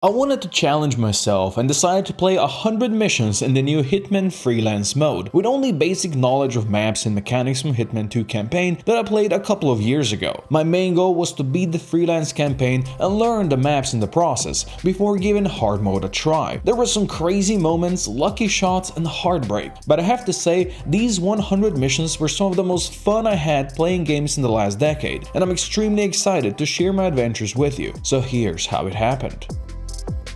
I wanted to challenge myself and decided to play 100 missions in the new Hitman Freelance mode, with only basic knowledge of maps and mechanics from Hitman 2 campaign that I played a couple of years ago. My main goal was to beat the Freelance campaign and learn the maps in the process, before giving hard mode a try. There were some crazy moments, lucky shots and heartbreak, but I have to say, these 100 missions were some of the most fun I had playing games in the last decade, and I'm extremely excited to share my adventures with you, so here's how it happened.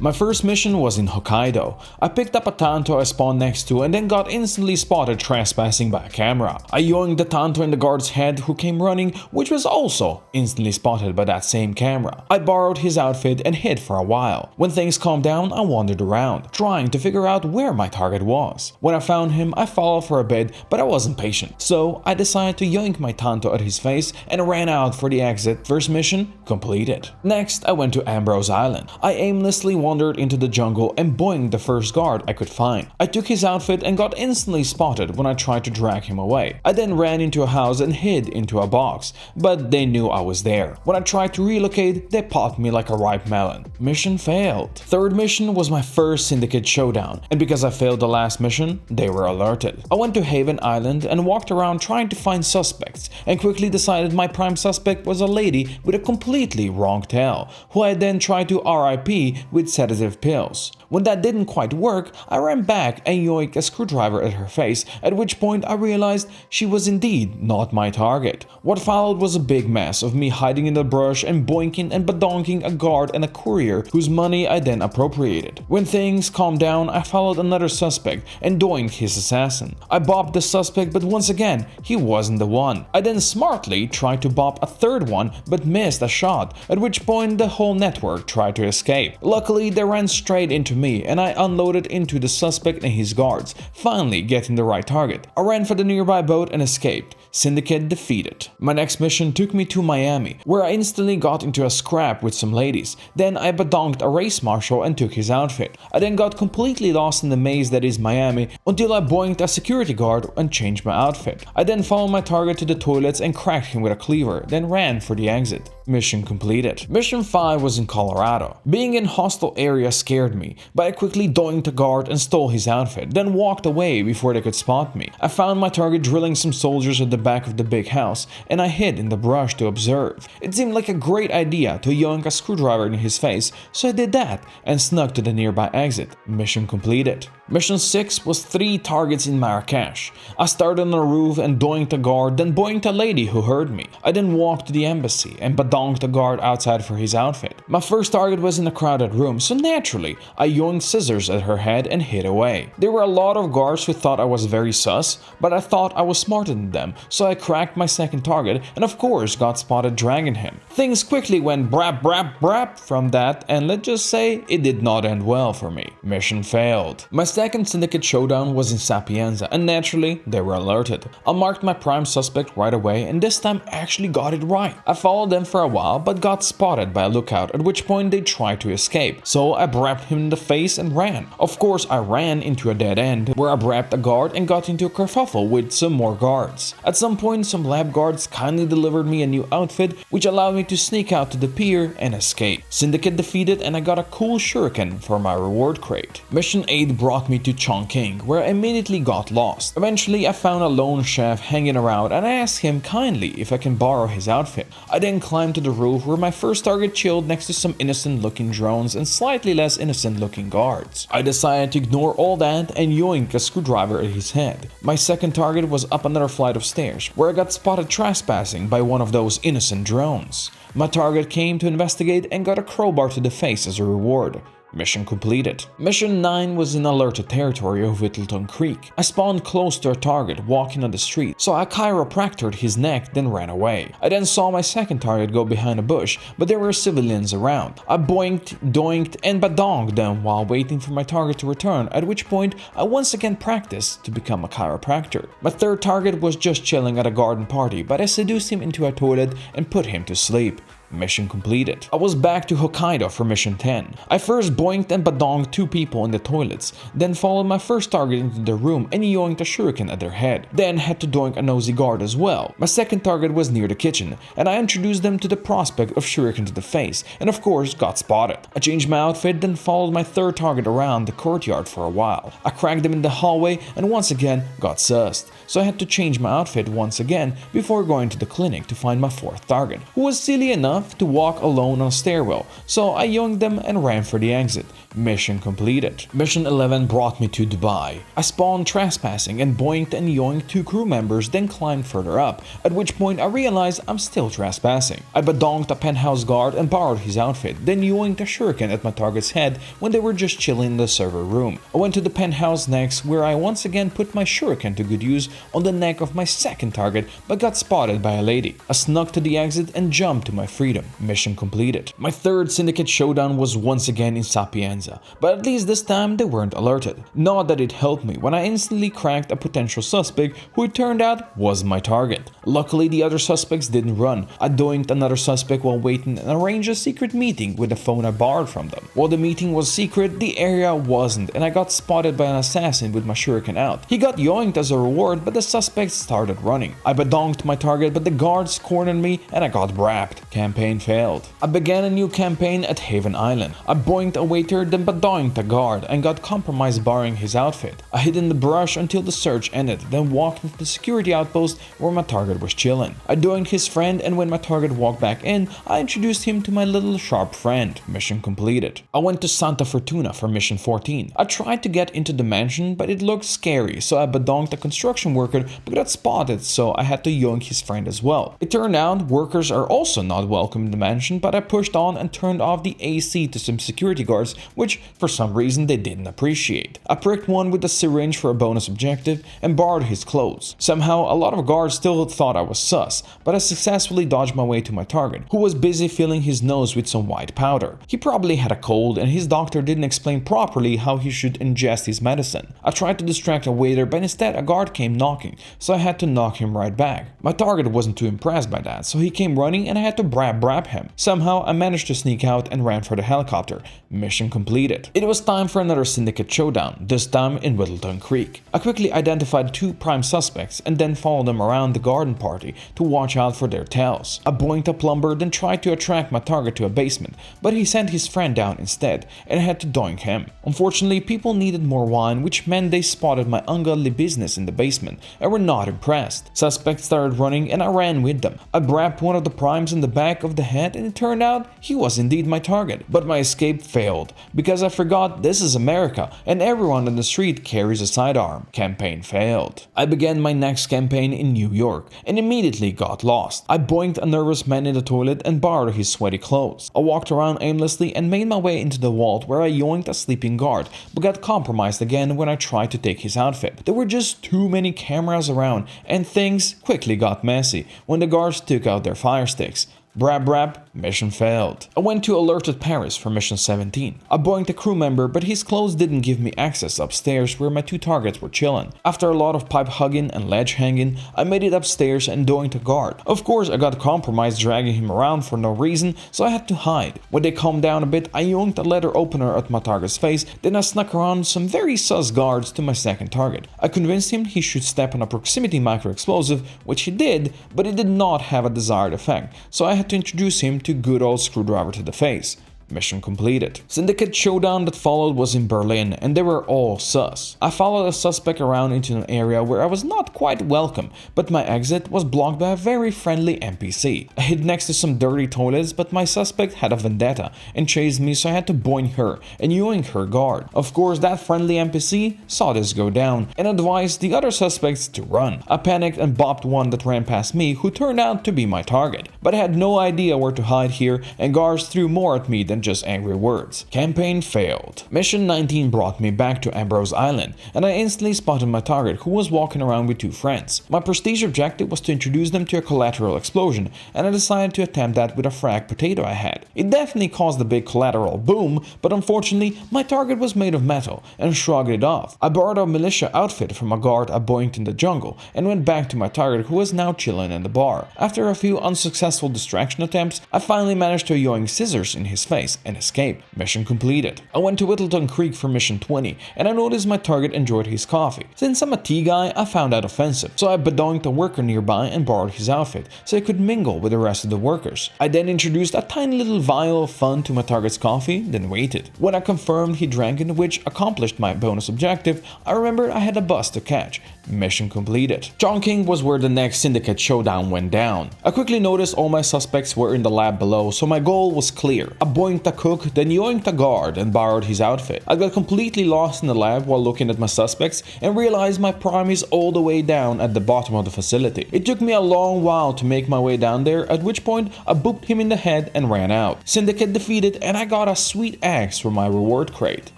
My first mission was in Hokkaido. I picked up a Tanto I spawned next to and then got instantly spotted trespassing by a camera. I yoinked the Tanto in the guard's head who came running, which was also instantly spotted by that same camera. I borrowed his outfit and hid for a while. When things calmed down, I wandered around, trying to figure out where my target was. When I found him, I followed for a bit, but I wasn't patient. So I decided to yoink my Tanto at his face and ran out for the exit. First mission completed. Next, I went to Ambrose Island. I aimlessly wandered into the jungle and boinged the first guard I could find. I took his outfit and got instantly spotted when I tried to drag him away. I then ran into a house and hid into a box, but they knew I was there. When I tried to relocate, they popped me like a ripe melon. Mission failed. Third mission was my first Syndicate showdown, and because I failed the last mission, they were alerted. I went to Haven Island and walked around trying to find suspects, and quickly decided my prime suspect was a lady with a completely wrong tale, who I then tried to RIP with sedative pills. When that didn't quite work, I ran back and yoinked a screwdriver at her face, at which point I realized she was indeed not my target. What followed was a big mess of me hiding in the brush and boinking and badonking a guard and a courier whose money I then appropriated. When things calmed down, I followed another suspect and doinked his assassin. I bopped the suspect, but once again, he wasn't the one. I then smartly tried to bop a third one but missed a shot, at which point the whole network tried to escape. Luckily, they ran straight into me and I unloaded into the suspect and his guards, finally getting the right target. I ran for the nearby boat and escaped. Syndicate defeated. My next mission took me to Miami, where I instantly got into a scrap with some ladies. Then I badonked a race marshal and took his outfit. I then got completely lost in the maze that is Miami until I boinked a security guard and changed my outfit. I then followed my target to the toilets and cracked him with a cleaver, then ran for the exit. Mission completed. Mission 5 was in Colorado. Being in hostile area scared me, but I quickly doinked a guard and stole his outfit, then walked away before they could spot me. I found my target drilling some soldiers at the back of the big house, and I hid in the brush to observe. It seemed like a great idea to yoink a screwdriver in his face, so I did that and snuck to the nearby exit. Mission completed. Mission 6 was 3 targets in Marrakesh. I started on a roof and doinked a guard, then boinked a lady who heard me. I then walked to the embassy and badonked a guard outside for his outfit. My first target was in a crowded room, so naturally, I yoinked scissors at her head and hid away. There were a lot of guards who thought I was very sus, but I thought I was smarter than them, so I cracked my second target and of course got spotted dragging him. Things quickly went brap brap brap from that, and let's just say it did not end well for me. Mission failed. My second Syndicate showdown was in Sapienza, and naturally, they were alerted. I marked my prime suspect right away, and this time actually got it right. I followed them for a while, but got spotted by a lookout, at which point they tried to escape. So I brapped him in the face and ran. Of course, I ran into a dead end, where I brapped a guard and got into a kerfuffle with some more guards. At some point, some lab guards kindly delivered me a new outfit, which allowed me to sneak out to the pier and escape. Syndicate defeated, and I got a cool shuriken for my reward crate. Mission 8 brought me to Chongqing, where I immediately got lost. Eventually, I found a lone chef hanging around and I asked him kindly if I can borrow his outfit. I then climbed to the roof where my first target chilled next to some innocent looking drones and slightly less innocent looking guards. I decided to ignore all that and yoink a screwdriver at his head. My second target was up another flight of stairs, where I got spotted trespassing by one of those innocent drones. My target came to investigate and got a crowbar to the face as a reward. Mission completed. Mission 9 was in alerted territory of Whittleton Creek. I spawned close to a target walking on the street, so I chiropractored his neck, then ran away. I then saw my second target go behind a bush, but there were civilians around. I boinked, doinked, and badonked them while waiting for my target to return, at which point I once again practiced to become a chiropractor. My third target was just chilling at a garden party, but I seduced him into a toilet and put him to sleep. Mission completed. I was back to Hokkaido for mission 10. I first boinked and badonged 2 people in the toilets, then followed my first target into their room and yoinked a shuriken at their head. Then had to doink a nosy guard as well. My second target was near the kitchen, and I introduced them to the prospect of shuriken to the face, and of course got spotted. I changed my outfit, then followed my third target around the courtyard for a while. I cracked them in the hallway and once again got sussed, so I had to change my outfit once again before going to the clinic to find my fourth target, who was silly enough to walk alone on a stairwell, so I yoinked them and ran for the exit. Mission completed. Mission 11 brought me to Dubai. I spawned trespassing and boinked and yoinked 2 crew members, then climbed further up, at which point I realized I'm still trespassing. I badonked a penthouse guard and borrowed his outfit, then yoinked a shuriken at my target's head when they were just chilling in the server room. I went to the penthouse next, where I once again put my shuriken to good use on the neck of my second target, but got spotted by a lady. I snuck to the exit and jumped to my freedom. Mission completed. My third syndicate showdown was once again in Sapienza, but at least this time they weren't alerted. Not that it helped me when I instantly cracked a potential suspect who it turned out was my target. Luckily the other suspects didn't run. I doinked another suspect while waiting and arranged a secret meeting with the phone I borrowed from them. While the meeting was secret, the area wasn't, and I got spotted by an assassin with my shuriken out. He got yoinked as a reward, but the suspects started running. I badonked my target, but the guards cornered me and I got brapped. Campaign failed. I began a new campaign at Haven Island. I boinked a waiter, then badonked a guard and got compromised borrowing his outfit. I hid in the brush until the search ended, then walked into the security outpost where my target was chilling. I doinked his friend, and when my target walked back in, I introduced him to my little sharp friend. Mission completed. I went to Santa Fortuna for mission 14. I tried to get into the mansion, but it looked scary, so I badonked a construction worker but got spotted, so I had to yoink his friend as well. It turned out workers are also not welcome in the mansion, but I pushed on and turned off the AC to some security guards, which for some reason they didn't appreciate. I pricked one with a syringe for a bonus objective and borrowed his clothes. Somehow a lot of guards still thought I was sus, but I successfully dodged my way to my target, who was busy filling his nose with some white powder. He probably had a cold and his doctor didn't explain properly how he should ingest his medicine. I tried to distract a waiter, but instead a guard came knocking, so I had to knock him right back. My target wasn't too impressed by that, so he came running and I had to brap him. Somehow I managed to sneak out and ran for the helicopter. Mission completed. It was time for another syndicate showdown, this time in Whittleton Creek. I quickly identified 2 prime suspects and then followed them around the garden party to watch out for their tails. I boinked a plumber, then tried to attract my target to a basement, but he sent his friend down instead and I had to doink him. Unfortunately, people needed more wine, which meant they spotted my ungodly business in the basement and were not impressed. Suspects started running and I ran with them. I brapped one of the primes in the back of the head and it turned out he was indeed my target, but my escape failed because I forgot this is America and everyone on the street carries a sidearm. Campaign failed. I began my next campaign in New York and immediately got lost. I boinked a nervous man in the toilet and borrowed his sweaty clothes. I walked around aimlessly and made my way into the vault where I yoinked a sleeping guard, but got compromised again when I tried to take his outfit. There were just too many cameras around and things quickly got messy when the guards took out their fire sticks. Brap, mission failed. I went to Alerted Paris for mission 17. I boinked a crew member, but his clothes didn't give me access upstairs where my 2 targets were chilling. After a lot of pipe hugging and ledge hanging, I made it upstairs and doinked a guard. Of course, I got compromised dragging him around for no reason, so I had to hide. When they calmed down a bit, I yoinked a letter opener at my target's face, then I snuck around some very sus guards to my second target. I convinced him he should step on a proximity micro-explosive, which he did, but it did not have a desired effect, so I had to introduce him to good old screwdriver to the face. Mission completed. Syndicate showdown that followed was in Berlin and they were all sus. I followed a suspect around into an area where I was not quite welcome, but my exit was blocked by a very friendly NPC. I hid next to some dirty toilets, but my suspect had a vendetta and chased me, so I had to boink her and yoink her guard. Of course, that friendly NPC saw this go down and advised the other suspects to run. I panicked and bopped one that ran past me, who turned out to be my target, but I had no idea where to hide here and guards threw more at me than than just angry words. Campaign failed. Mission 19 brought me back to Ambrose Island, and I instantly spotted my target, who was walking around with two friends. My prestige objective was to introduce them to a collateral explosion, and I decided to attempt that with a frag potato I had. It definitely caused a big collateral boom, but unfortunately my target was made of metal and shrugged it off. I borrowed a militia outfit from a guard I boinked in the jungle and went back to my target, who was now chilling in the bar. After a few unsuccessful distraction attempts, I finally managed to yoink scissors in his face and escape. Mission completed. I went to Whittleton Creek for mission 20, and I noticed my target enjoyed his coffee. Since I'm a tea guy, I found that offensive, so I badonked a worker nearby and borrowed his outfit so I could mingle with the rest of the workers. I then introduced a tiny little vial of fun to my target's coffee, then waited. When I confirmed he drank it, which accomplished my bonus objective, I remembered I had a bus to catch. Mission completed. Chongqing was where the next syndicate showdown went down. I quickly noticed all my suspects were in the lab below, so my goal was clear. I boinked a cook, then yoinked a guard and borrowed his outfit. I got completely lost in the lab while looking at my suspects and realized my prime is all the way down at the bottom of the facility. It took me a long while to make my way down there, at which point I booped him in the head and ran out. Syndicate defeated, and I got a sweet axe for my reward crate.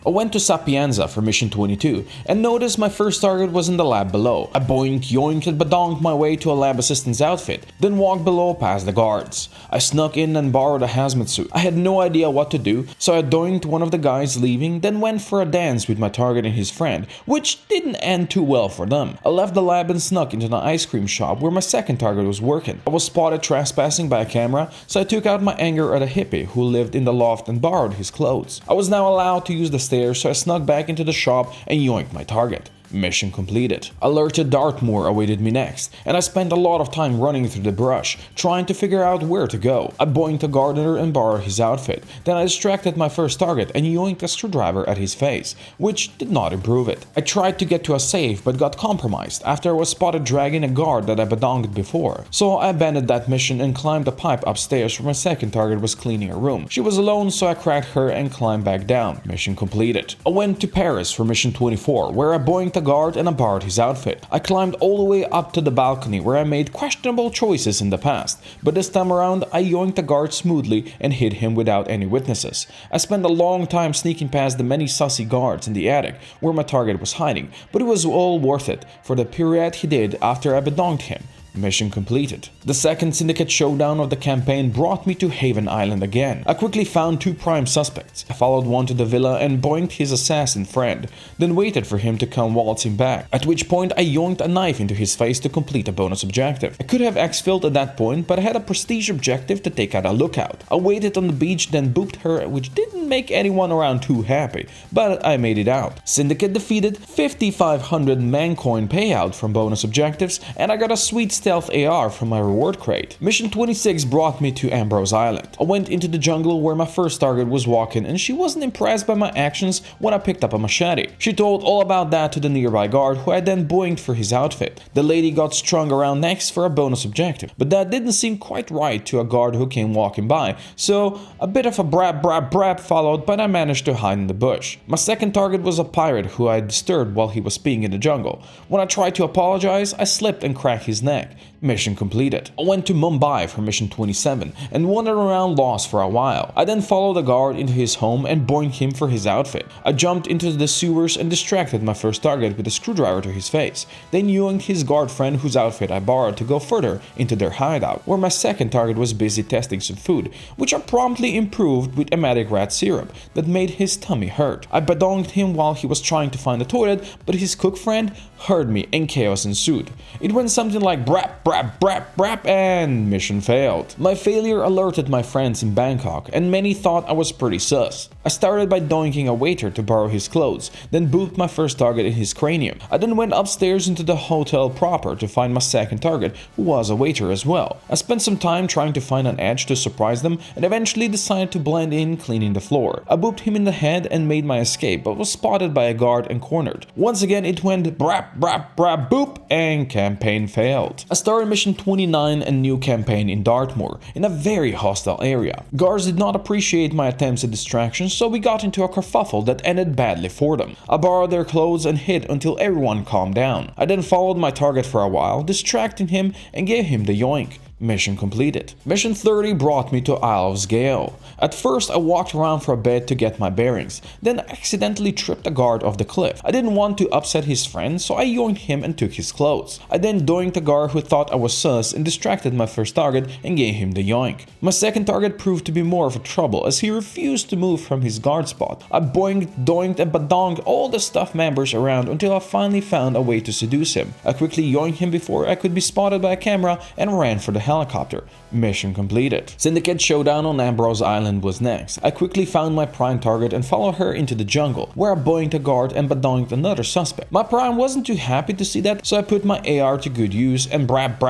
I went to Sapienza for mission 22 and noticed my first target was in the lab below. I boink, yoink and badonked my way to a lab assistant's outfit, then walked below past the guards. I snuck in and borrowed a hazmat suit. I had no idea what to do, so I doinked one of the guys leaving, then went for a dance with my target and his friend, which didn't end too well for them. I left the lab and snuck into an ice cream shop where my second target was working. I was spotted trespassing by a camera, so I took out my anger at a hippie who lived in the loft and borrowed his clothes. I was now allowed to use the stairs, so I snuck back into the shop and yoinked my target. Mission completed. Alerted Dartmoor awaited me next, and I spent a lot of time running through the brush, trying to figure out where to go. I boinked a gardener and borrowed his outfit, then I distracted my first target and yoinked a screwdriver at his face, which did not improve it. I tried to get to a safe but got compromised after I was spotted dragging a guard that I badonked before, so I abandoned that mission and climbed a pipe upstairs where my second target was cleaning a room. She was alone, so I cracked her and climbed back down. Mission completed. I went to Paris for mission 24, where I boinked a guard and I borrowed his outfit. I climbed all the way up to the balcony where I made questionable choices in the past, but this time around I yoinked the guard smoothly and hid him without any witnesses. I spent a long time sneaking past the many sussy guards in the attic where my target was hiding, but it was all worth it for the pirouette he did after I badonked him. Mission completed. The second syndicate showdown of the campaign brought me to Haven Island again. I quickly found two prime suspects. I followed one to the villa and boinked his assassin friend, then waited for him to come waltzing back, at which point I yoinked a knife into his face to complete a bonus objective. I could have exfilled at that point, but I had a prestige objective to take out a lookout. I waited on the beach, then booped her, which didn't make anyone around too happy, but I made it out. Syndicate defeated, 5,500 mancoin payout from bonus objectives, and I got a sweet stealth AR from my reward crate. Mission 26 brought me to Ambrose Island. I went into the jungle where my first target was walking, and she wasn't impressed by my actions when I picked up a machete. She told all about that to the nearby guard, who I then boinked for his outfit. The lady got strung around next for a bonus objective, but that didn't seem quite right to a guard who came walking by, so a bit of a brap followed, but I managed to hide in the bush. My second target was a pirate who I disturbed while he was peeing in the jungle. When I tried to apologize, I slipped and cracked his neck. Mission completed. I went to Mumbai for mission 27 and wandered around lost for a while. I then followed a guard into his home and boinked him for his outfit. I jumped into the sewers and distracted my first target with a screwdriver to his face, then yoinked his guard friend whose outfit I borrowed to go further into their hideout, where my second target was busy testing some food, which I promptly improved with emetic rat syrup that made his tummy hurt. I badonked him while he was trying to find the toilet, but his cook friend heard me and chaos ensued. It went something like brap, and mission failed. My failure alerted my friends in Bangkok, and many thought I was pretty sus. I started by doinking a waiter to borrow his clothes, then booped my first target in his cranium. I then went upstairs into the hotel proper to find my second target, who was a waiter as well. I spent some time trying to find an edge to surprise them, and eventually decided to blend in cleaning the floor. I booped him in the head and made my escape, but was spotted by a guard and cornered. Once again it went brap, boop, and campaign failed. I started mission 29 and new campaign in Dartmoor, in a very hostile area. Guards did not appreciate my attempts at distraction, so we got into a kerfuffle that ended badly for them. I borrowed their clothes and hid until everyone calmed down. I then followed my target for a while, distracting him and gave him the yoink. Mission completed. Mission 30 brought me to Isle of Gale. At first I walked around for a bit to get my bearings, then accidentally tripped a guard off the cliff. I didn't want to upset his friend, so I yoinked him and took his clothes. I then doinked a guard who thought I was sus and distracted my first target and gave him the yoink. My second target proved to be more of a trouble as he refused to move from his guard spot. I boinked, doinked and badonked all the staff members around until I finally found a way to seduce him. I quickly yoinked him before I could be spotted by a camera and ran for the helicopter. Mission completed. Syndicate Showdown on Ambrose Island was next. I quickly found my prime target and followed her into the jungle, where I boinked a guard and badonked another suspect. My prime wasn't too happy to see that, so I put my AR to good use and brabbed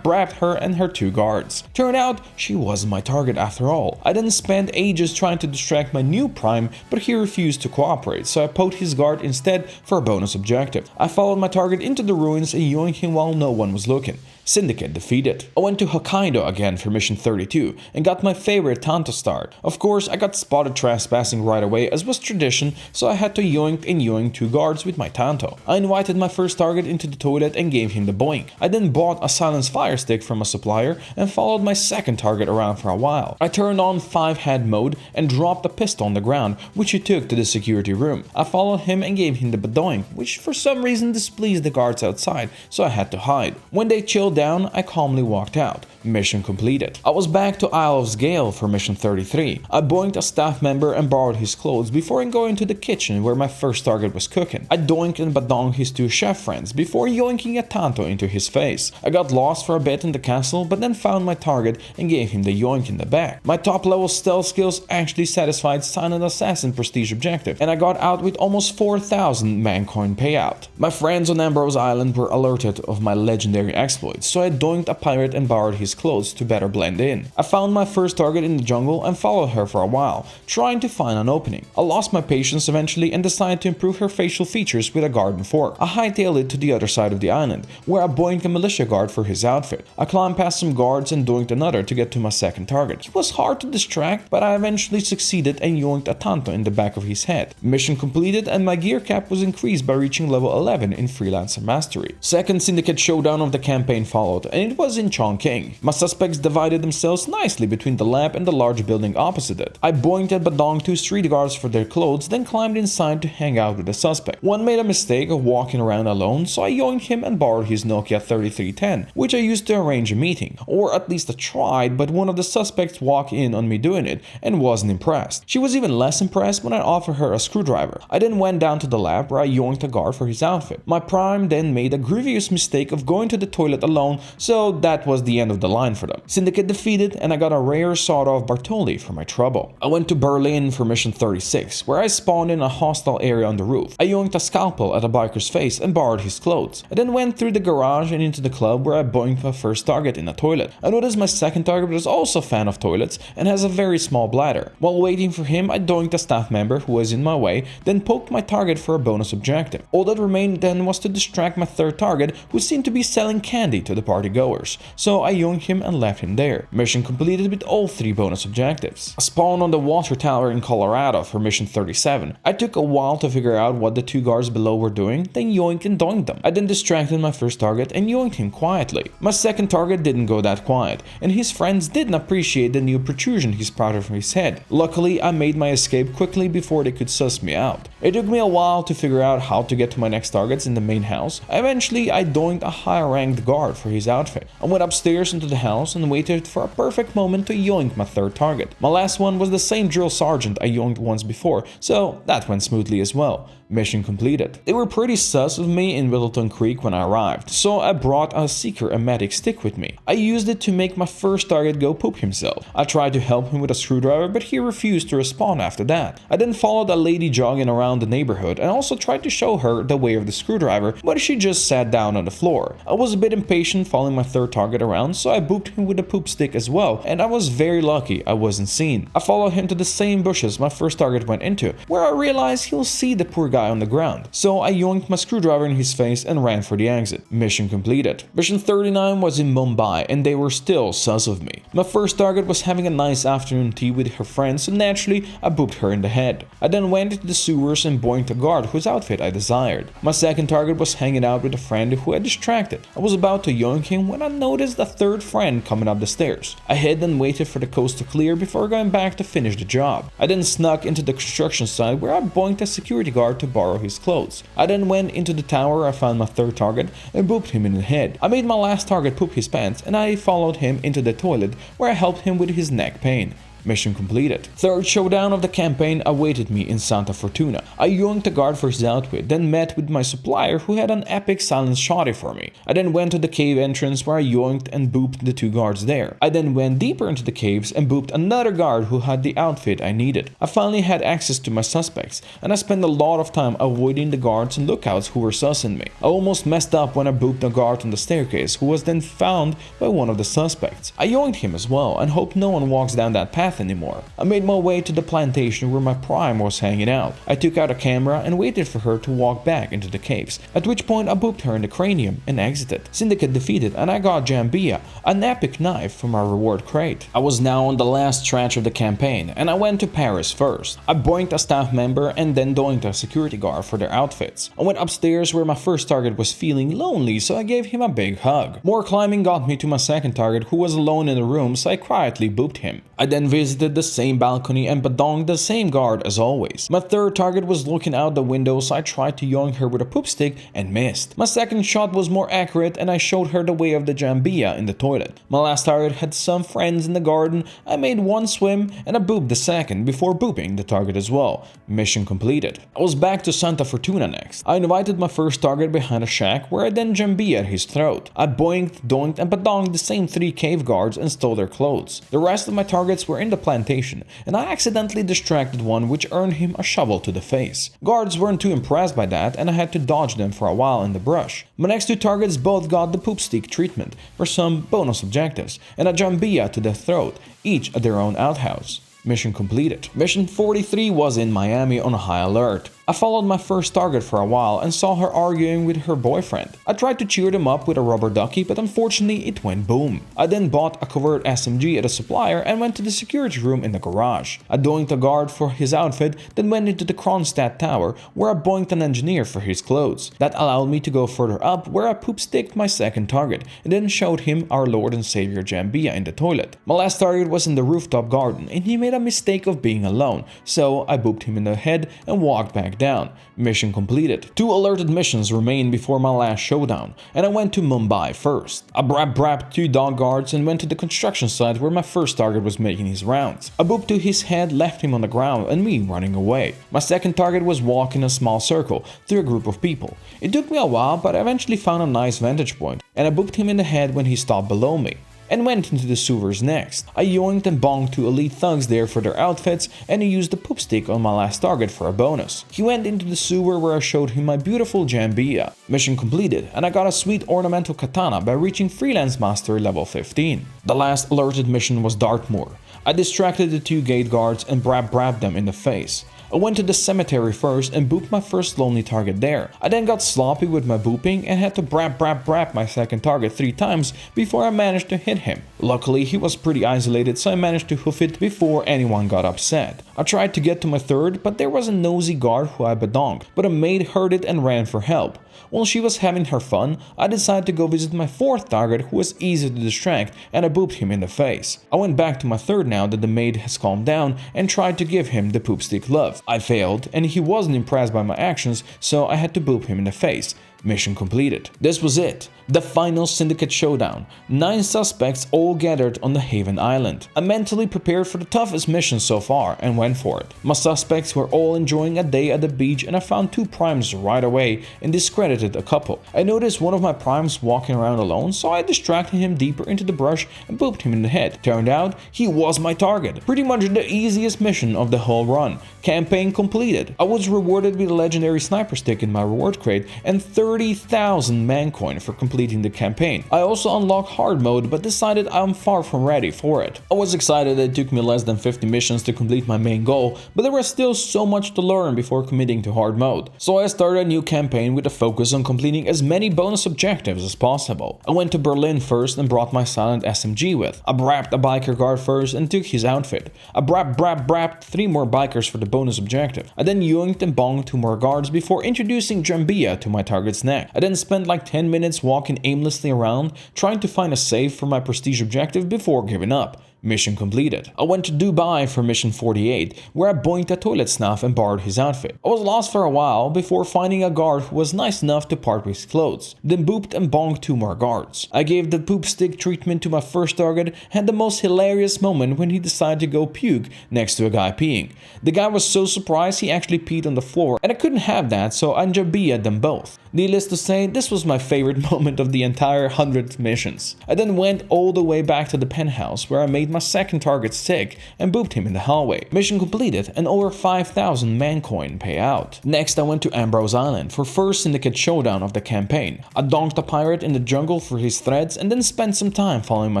her and her two guards. Turned out, she wasn't my target after all. I didn't spend ages trying to distract my new prime, but he refused to cooperate, so I poked his guard instead for a bonus objective. I followed my target into the ruins and yoinked him while no one was looking. Syndicate defeated. I went to Hokkaido again for mission 32 and got my favorite Tanto start. Of course, I got spotted trespassing right away as was tradition, so I had to yoink and yoink two guards with my Tanto. I invited my first target into the toilet and gave him the boink. I then bought a silenced fire stick from a supplier and followed my second target around for a while. I turned on 5-head mode and dropped a pistol on the ground, which he took to the security room. I followed him and gave him the badoink, which for some reason displeased the guards outside, so I had to hide. When they chilled down, I calmly walked out. Mission completed. I was back to Isle of Gale for mission 33. I boinked a staff member and borrowed his clothes before going to the kitchen where my first target was cooking. I doinked and badonked his two chef friends before yoinking a Tanto into his face. I got lost for a bit in the castle, but then found my target and gave him the yoink in the back. My top level stealth skills actually satisfied Silent Assassin prestige objective, and I got out with almost 4,000 mancoin payout. My friends on Ambrose Island were alerted of my legendary exploits, so I doinked a pirate and borrowed his clothes to better blend in. I found my first target in the jungle and followed her for a while, trying to find an opening. I lost my patience eventually and decided to improve her facial features with a garden fork. I hightailed it to the other side of the island, where I boinked a militia guard for his outfit. I climbed past some guards and doinked another to get to my second target. He was hard to distract, but I eventually succeeded and yoinked a Tanto in the back of his head. Mission completed and my gear cap was increased by reaching level 11 in Freelancer Mastery. Second Syndicate Showdown of the campaign followed, and it was in Chongqing. My suspects divided themselves nicely between the lab and the large building opposite it. I boinked and badonked two street guards for their clothes, then climbed inside to hang out with the suspect. One made a mistake of walking around alone, so I yoinked him and borrowed his Nokia 3310, which I used to arrange a meeting. Or at least I tried, but one of the suspects walked in on me doing it and wasn't impressed. She was even less impressed when I offered her a screwdriver. I then went down to the lab where I yoinked a guard for his outfit. My prime then made a grievous mistake of going to the toilet alone, so that was the end of the line for them. Syndicate defeated, and I got a rare sawed-off Bartoli for my trouble. I went to Berlin for mission 36, where I spawned in a hostile area on the roof. I yoinked a scalpel at a biker's face and borrowed his clothes. I then went through the garage and into the club where I boinked my first target in a toilet. I noticed my second target was also a fan of toilets and has a very small bladder. While waiting for him, I doinked a staff member who was in my way, then poked my target for a bonus objective. All that remained then was to distract my third target, who seemed to be selling candy to the party goers. So I yoinked him and left him there. Mission completed with all 3 bonus objectives. I spawned on the water tower in Colorado for mission 37. I took a while to figure out what the 2 guards below were doing, then yoinked and doinked them. I then distracted my first target and yoinked him quietly. My second target didn't go that quiet, and his friends didn't appreciate the new protrusion he sprouted from his head. Luckily, I made my escape quickly before they could suss me out. It took me a while to figure out how to get to my next targets in the main house. Eventually, I doinked a high-ranked guard for his outfit. I went upstairs into the house and waited for a perfect moment to yoink my third target. My last one was the same drill sergeant I yoinked once before, so that went smoothly as well. Mission completed. They were pretty sus of me in Whittleton Creek when I arrived, so I brought a seeker emetic stick with me. I used it to make my first target go poop himself. I tried to help him with a screwdriver, but he refused to respond after that. I then followed a lady jogging around the neighborhood and also tried to show her the way of the screwdriver, but she just sat down on the floor. I was a bit impatient following my third target around, so I booped him with a poop stick as well, and I was very lucky I wasn't seen. I followed him to the same bushes my first target went into, where I realized he'll see the poor guy guy on the ground, so I yoinked my screwdriver in his face and ran for the exit. Mission completed. Mission 39 was in Mumbai and they were still sus of me. My first target was having a nice afternoon tea with her friends, so naturally I booped her in the head. I then went into the sewers and boinked a guard whose outfit I desired. My second target was hanging out with a friend who had distracted. I was about to yoink him when I noticed a third friend coming up the stairs. I hid and waited for the coast to clear before going back to finish the job. I then snuck into the construction site where I boinked a security guard to borrow his clothes. I then went into the tower where I found my third target and booped him in the head. I made my last target poop his pants and I followed him into the toilet where I helped him with his neck pain. Mission completed. Third showdown of the campaign awaited me in Santa Fortuna. I yoinked a guard for his outfit, then met with my supplier who had an epic silent shotty for me. I then went to the cave entrance where I yoinked and booped the two guards there. I then went deeper into the caves and booped another guard who had the outfit I needed. I finally had access to my suspects, and I spent a lot of time avoiding the guards and lookouts who were sussing me. I almost messed up when I booped a guard on the staircase who was then found by one of the suspects. I yoinked him as well and hope no one walks down that path anymore. I made my way to the plantation where my prime was hanging out. I took out a camera and waited for her to walk back into the caves, at which point I booped her in the cranium and exited. Syndicate defeated and I got Jambia, an epic knife from our reward crate. I was now on the last stretch of the campaign and I went to Paris first. I boinked a staff member and then doinked a security guard for their outfits. I went upstairs where my first target was feeling lonely, so I gave him a big hug. More climbing got me to my second target who was alone in the room, so I quietly booped him. I then visited the same balcony and badonged the same guard as always. My third target was looking out the window, so I tried to yoink her with a poop stick and missed. My second shot was more accurate and I showed her the way of the Jambia in the toilet. My last target had some friends in the garden. I made one swim and I booped the second before booping the target as well. Mission completed. I was back to Santa Fortuna next. I invited my first target behind a shack where I then Jambia his throat. I boinked, doinked and badonged the same 3 cave guards and stole their clothes. The rest of my targets were in the plantation, and I accidentally distracted one, which earned him a shovel to the face. Guards weren't too impressed by that, and I had to dodge them for a while in the brush. My next 2 targets both got the poop stick treatment for some bonus objectives, and a Jambia to the throat, each at their own outhouse. Mission completed. Mission 43 was in Miami on high alert. I followed my first target for a while and saw her arguing with her boyfriend. I tried to cheer them up with a rubber ducky, but unfortunately it went boom. I then bought a covert SMG at a supplier and went to the security room in the garage. I doinked a guard for his outfit, then went into the Kronstadt tower where I boinked an engineer for his clothes. That allowed me to go further up where I poop sticked my second target and then showed him our Lord and Savior Jambia in the toilet. My last target was in the rooftop garden and he made a mistake of being alone, so I booped him in the head and walked back down. Mission completed. 2 alerted missions remained before my last showdown, and I went to Mumbai first. I brapped 2 dog guards and went to the construction site where my first target was making his rounds. A boop to his head left him on the ground and me running away. My second target was walking a small circle through a group of people. It took me a while, but I eventually found a nice vantage point, and I booped him in the head when he stopped below me. And went into the sewers next. I yoinked and bonked 2 elite thugs there for their outfits, and I used the poop stick on my last target for a bonus. He went into the sewer where I showed him my beautiful Jambia. Mission completed, and I got a sweet ornamental katana by reaching Freelance Master level 15. The last alerted mission was Dartmoor. I distracted the 2 gate guards and brapped them in the face. I went to the cemetery first and booped my first lonely target there. I then got sloppy with my booping and had to brap my second target 3 times before I managed to hit him. Luckily, he was pretty isolated, so I managed to hoof it before anyone got upset. I tried to get to my third, but there was a nosy guard who I badonged, but a maid heard it and ran for help. While she was having her fun, I decided to go visit my 4th target who was easy to distract, and I booped him in the face. I went back to my third now that the maid has calmed down and tried to give him the poop stick love. I failed, and he wasn't impressed by my actions, so I had to boop him in the face. Mission completed. This was it. The final syndicate showdown. 9 suspects all gathered on the Haven Island. I mentally prepared for the toughest mission so far and went for it. My suspects were all enjoying a day at the beach and I found 2 primes right away and discredited a couple. I noticed one of my primes walking around alone, so I distracted him deeper into the brush and booped him in the head. Turned out, he was my target. Pretty much the easiest mission of the whole run. Campaign completed. I was rewarded with a legendary sniper stick in my reward crate and 30 30,000 mancoin for completing the campaign. I also unlocked hard mode, but decided I'm far from ready for it. I was excited that it took me less than 50 missions to complete my main goal, but there was still so much to learn before committing to hard mode. So I started a new campaign with a focus on completing as many bonus objectives as possible. I went to Berlin first and brought my silent SMG with. I brapped a biker guard first and took his outfit. I brapped 3 more bikers for the bonus objective. I then yoinked and bonged 2 more guards before introducing Jambia to my target's neck. I then spent like 10 minutes walking aimlessly around, trying to find a save for my prestige objective before giving up. Mission completed. I went to Dubai for mission 48, where I boinked a toilet snuff and borrowed his outfit. I was lost for a while before finding a guard who was nice enough to part with his clothes, then booped and bonked 2 more guards. I gave the poop stick treatment to my first target, had the most hilarious moment when he decided to go puke next to a guy peeing. The guy was so surprised he actually peed on the floor, and I couldn't have that, so I Jambiya'd them both. Needless to say, this was my favorite moment of the entire 100 missions. I then went all the way back to the penthouse where I made my second target sick and booped him in the hallway. Mission completed and over 5,000 mancoin payout. Next I went to Ambrose Island for first syndicate showdown of the campaign. I donked a pirate in the jungle for his threads and then spent some time following my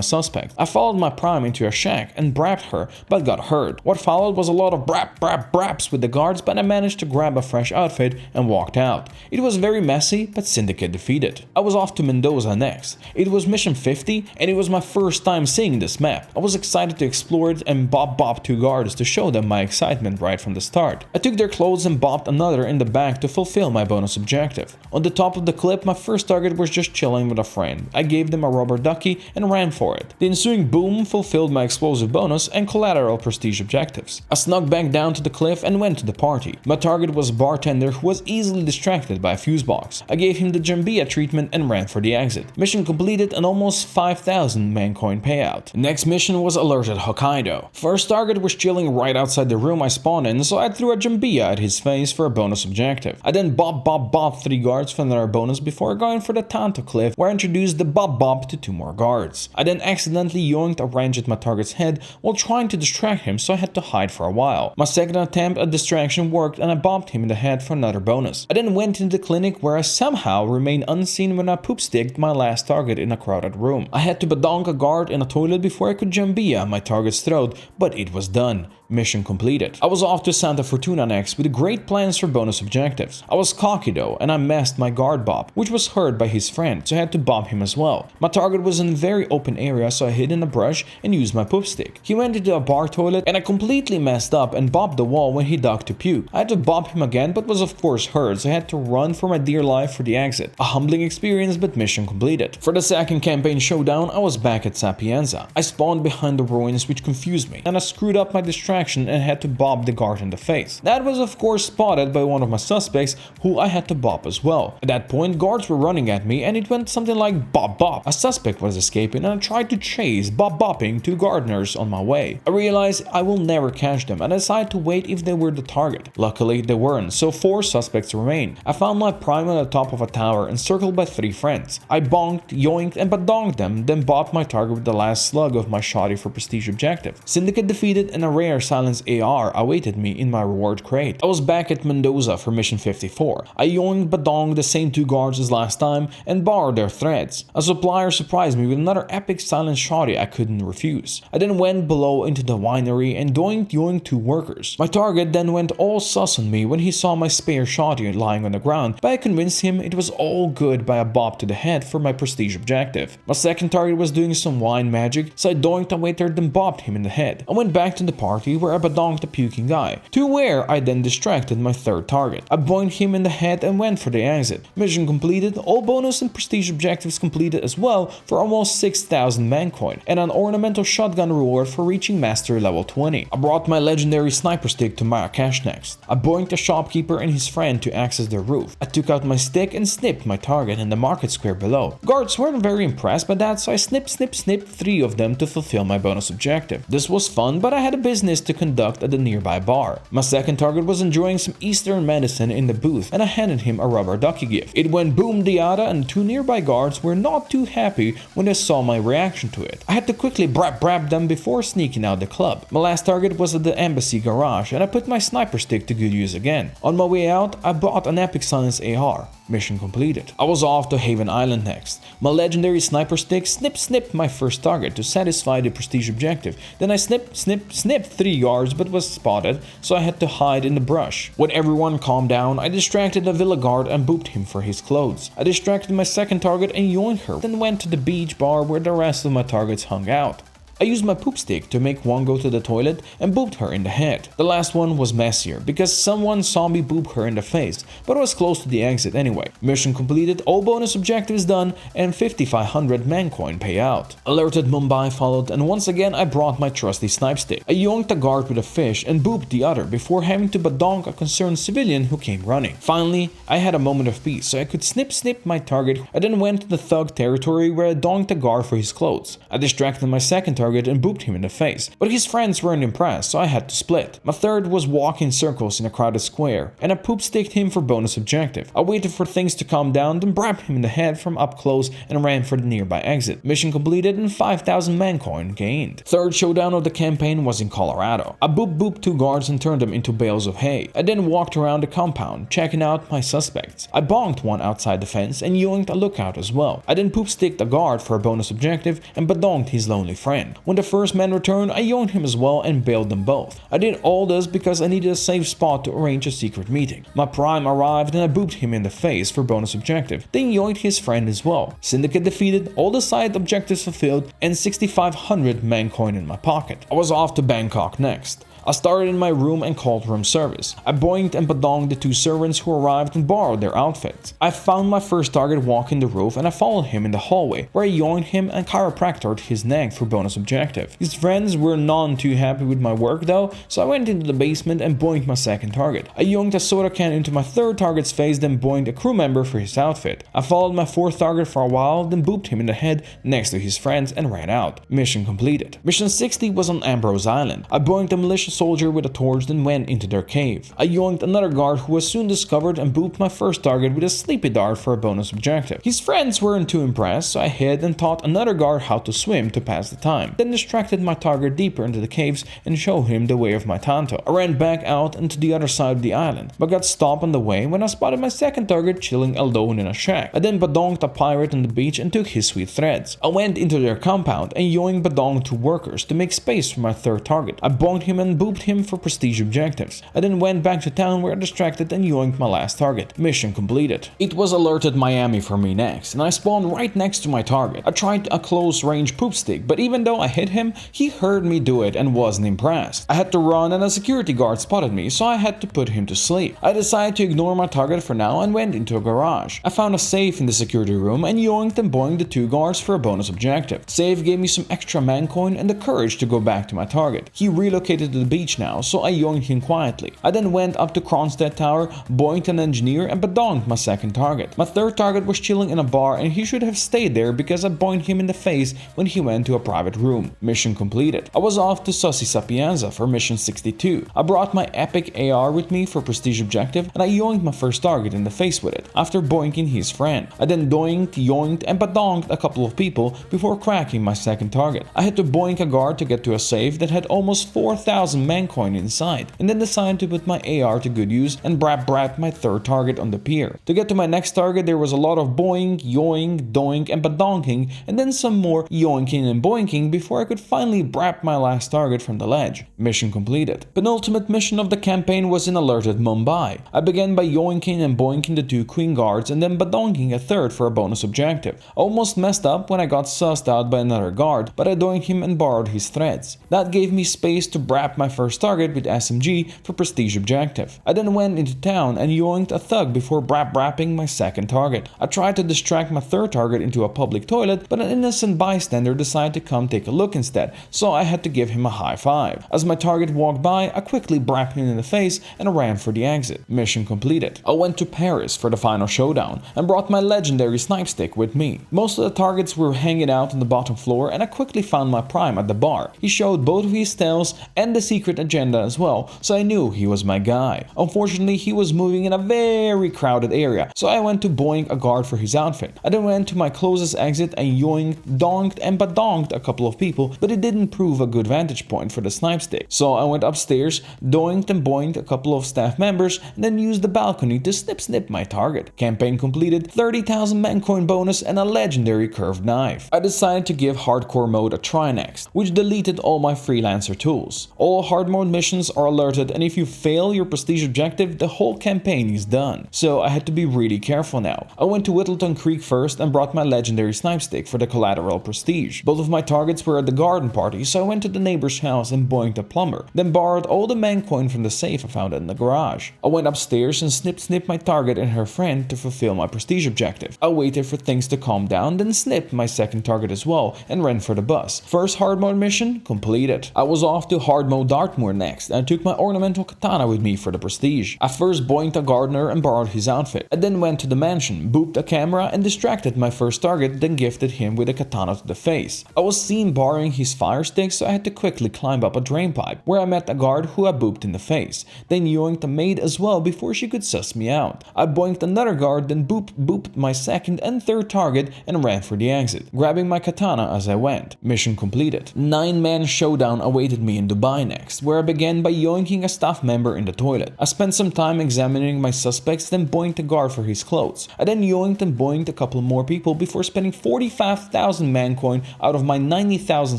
suspect. I followed my prime into a shack and brapped her but got hurt. What followed was a lot of braps with the guards, but I managed to grab a fresh outfit and walked out. It was very messy, but syndicate defeated. I was off to Mendoza next. It was mission 50 and it was my first time seeing this map. I was excited to explore it and bopped 2 guards to show them my excitement right from the start. I took their clothes and bopped another in the back to fulfill my bonus objective. On the top of the clip, my first target was just chilling with a friend. I gave them a rubber ducky and ran for it. The ensuing boom fulfilled my explosive bonus and collateral prestige objectives. I snuck back down to the cliff and went to the party. My target was a bartender who was easily distracted by a fuse box. I gave him the Jambia treatment and ran for the exit. Mission completed and almost 5,000 mancoin payout. Next mission was alerted Hokkaido. First target was chilling right outside the room I spawned in, so I threw a Jambia at his face for a bonus objective. I then bopped 3 guards for another bonus before going for the Tanto cliff, where I introduced the bop to 2 more guards. I then accidentally yoinked a wrench at my target's head while trying to distract him, so I had to hide for a while. My second attempt at distraction worked and I bopped him in the head for another bonus. I then went into the clinic where I somehow remained unseen when I poop sticked my last target in a crowded room. I had to badonk a guard in a toilet before I could Jambia my target's throat, but it was done. Mission completed. I was off to Santa Fortuna next with great plans for bonus objectives. I was cocky though, and I messed my guard bop, which was heard by his friend, so I had to bop him as well. My target was in a very open area, so I hid in a brush and used my poop stick. He went into a bar toilet and I completely messed up and bopped the wall when he ducked to puke. I had to bop him again, but was of course hurt, so I had to run for my dear life for the exit. A humbling experience, but mission completed. For the second campaign showdown, I was back at Sapienza. I spawned behind the ruins, which confused me, and I screwed up my distraction and had to bop the guard in the face. That was of course spotted by one of my suspects, who I had to bop as well. At that point, guards were running at me and it went something like bop. A suspect was escaping and I tried to chase bopping 2 gardeners on my way. I realized I will never catch them and I decided to wait if they were the target. Luckily they weren't, so 4 suspects remained. I found my prime on the top of a tower encircled by 3 friends. I bonked, yoinked and badonked them, then bopped my target with the last slug of my shoddy for prestige objective. Syndicate defeated and a rare silence AR awaited me in my reward crate. I was back at Mendoza for mission 54. I yoinked badonged the same 2 guards as last time and borrowed their threads. A supplier surprised me with another epic silent shoddy I couldn't refuse. I then went below into the winery and yoinked 2 workers. My target then went all sus on me when he saw my spare shoddy lying on the ground, but I convinced him it was all good by a bop to the head for my prestige objective. My second target was doing some wine magic, so I doinked a waiter then bopped him in the head. I went back to the party where I badonked the puking guy, to where I then distracted my third target. I boinked him in the head and went for the exit. Mission completed, all bonus and prestige objectives completed as well for almost 6,000 mancoin, and an ornamental shotgun reward for reaching mastery level 20. I brought my legendary sniper stick to Marrakesh next. I boinked a shopkeeper and his friend to access their roof. I took out my stick and snipped my target in the market square below. Guards weren't very impressed by that, so I snipped 3 of them to fulfill my bonus objective. This was fun, but I had a business to to conduct at the nearby bar. My second target was enjoying some Eastern medicine in the booth, and I handed him a rubber ducky gift. It went boom diada, and 2 nearby guards were not too happy when they saw my reaction to it. I had to quickly brap them before sneaking out the club. My last target was at the embassy garage, and I put my sniper stick to good use again. On my way out, I bought an epic silence AR. Mission completed. I was off to Haven Island next. My legendary sniper stick snipped my first target to satisfy the prestige objective. Then I snipped 3 yards but was spotted, so I had to hide in the brush. When everyone calmed down, I distracted the villa guard and booped him for his clothes. I distracted my second target and yoinked her, then went to the beach bar where the rest of my targets hung out. I used my poop stick to make one go to the toilet and booped her in the head. The last one was messier because someone saw me boop her in the face, but I was close to the exit anyway. Mission completed, all bonus objectives done, and 5500 mancoin payout. Alerted Mumbai followed, and once again I brought my trusty snipe stick. I yoinked a guard with a fish and booped the other before having to badonk a concerned civilian who came running. Finally, I had a moment of peace so I could snip my target. I then went to the thug territory where I donked a guard for his clothes. I distracted my second target and booped him in the face, but his friends weren't impressed, so I had to split. My third was walk in circles in a crowded square, and I poop sticked him for bonus objective. I waited for things to calm down, then brapped him in the head from up close and ran for the nearby exit. Mission completed and 5000 mancoin gained. Third showdown of the campaign was in Colorado. I booped 2 guards and turned them into bales of hay. I then walked around the compound, checking out my suspects. I bonked one outside the fence and yoinked a lookout as well. I then poop sticked a guard for a bonus objective and badonked his lonely friend. When the first man returned, I yoinked him as well and bailed them both. I did all this because I needed a safe spot to arrange a secret meeting. My prime arrived and I booped him in the face for bonus objective, then yoinked his friend as well. Syndicate defeated, all the side objectives fulfilled, and 6500 mancoin in my pocket. I was off to Bangkok next. I started in my room and called room service. I boinked and badonged the 2 servants who arrived and borrowed their outfits. I found my first target walking the roof and I followed him in the hallway, where I yoinked him and chiropractored his neck for bonus objective. His friends were none too happy with my work though, so I went into the basement and boinked my second target. I yoinked a soda can into my third target's face, then boinked a crew member for his outfit. I followed my fourth target for a while, then booped him in the head next to his friends and ran out. Mission completed. Mission 60 was on Ambrose Island. I boinked a militia soldier with a torch, then went into their cave. I yoinked another guard who was soon discovered and booped my first target with a sleepy dart for a bonus objective. His friends weren't too impressed, so I hid and taught another guard how to swim to pass the time, then distracted my target deeper into the caves and showed him the way of my tanto. I ran back out and to the other side of the island, but got stopped on the way when I spotted my second target chilling alone in a shack. I then badonked a pirate on the beach and took his sweet threads. I went into their compound and yoinked badonged 2 workers to make space for my third target. I bonked him and booped him for prestige objectives. I then went back to town where I distracted and yoinked my last target. Mission completed. It was alerted Miami for me next, and I spawned right next to my target. I tried a close range poop stick, but even though I hit him, he heard me do it and wasn't impressed. I had to run and a security guard spotted me, so I had to put him to sleep. I decided to ignore my target for now and went into a garage. I found a safe in the security room and yoinked and boinked the 2 guards for a bonus objective. Safe gave me some extra mancoin and the courage to go back to my target. He relocated to the beach now, so I yoinked him quietly. I then went up to Kronstadt Tower, boinked an engineer and badonked my second target. My third target was chilling in a bar and he should have stayed there because I boinked him in the face when he went to a private room. Mission completed. I was off to Sussy Sapienza for mission 62. I brought my epic AR with me for prestige objective and I yoinked my first target in the face with it, after boinking his friend. I then doinked, yoinked and badonked a couple of people before cracking my second target. I had to boink a guard to get to a safe that had almost 4000 mancoin inside, and then decided to put my AR to good use and brap my third target on the pier. To get to my next target there was a lot of boink, yoink, doink and badonking, and then some more yoinking and boinking before I could finally brap my last target from the ledge. Mission completed. Penultimate mission of the campaign was in alerted Mumbai. I began by yoinking and boinking the 2 queen guards and then badonking a third for a bonus objective. I almost messed up when I got sussed out by another guard, but I doinked him and borrowed his threads. That gave me space to brap my first target with SMG for prestige objective. I then went into town and yoinked a thug before brapping my second target. I tried to distract my third target into a public toilet, but an innocent bystander decided to come take a look instead, so I had to give him a high five. As my target walked by, I quickly brapped him in the face and ran for the exit. Mission completed. I went to Paris for the final showdown and brought my legendary snipe stick with me. Most of the targets were hanging out on the bottom floor and I quickly found my prime at the bar. He showed both of his tails and the secret secret agenda as well, so I knew he was my guy. Unfortunately, he was moving in a very crowded area, so I went to boink a guard for his outfit. I then went to my closest exit and yoinked, donked and badonked a couple of people, but it didn't prove a good vantage point for the snipe stick. So I went upstairs, doinked and boinked a couple of staff members, and then used the balcony to snip my target. Campaign completed, 30,000 mancoin bonus and a legendary curved knife. I decided to give hardcore mode a try next, which deleted all my freelancer tools. All hard mode missions are alerted, and if you fail your prestige objective, the whole campaign is done. So I had to be really careful now. I went to Whittleton Creek first and brought my legendary snipe stick for the collateral prestige. Both of my targets were at the garden party, so I went to the neighbor's house and boinked a plumber, then borrowed all the mancoin from the safe I found in the garage. I went upstairs and snipped my target and her friend to fulfill my prestige objective. I waited for things to calm down, then snipped my second target as well and ran for the bus. First hard mode mission completed. I was off to hard mode Dartmoor next, and I took my ornamental katana with me for the prestige. I first boinked a gardener and borrowed his outfit. I then went to the mansion, booped a camera and distracted my first target, then gifted him with a katana to the face. I was seen borrowing his fire stick, so I had to quickly climb up a drain pipe, where I met a guard who I booped in the face. Then yoinked a maid as well before she could suss me out. I boinked another guard, then booped my second and third target and ran for the exit, grabbing my katana as I went. Mission completed. 9-man showdown awaited me in Dubai next, where I began by yoinking a staff member in the toilet. I spent some time examining my suspects, then boinked a guard for his clothes. I then yoinked and boinked a couple more people before spending 45,000 mancoin out of my 90,000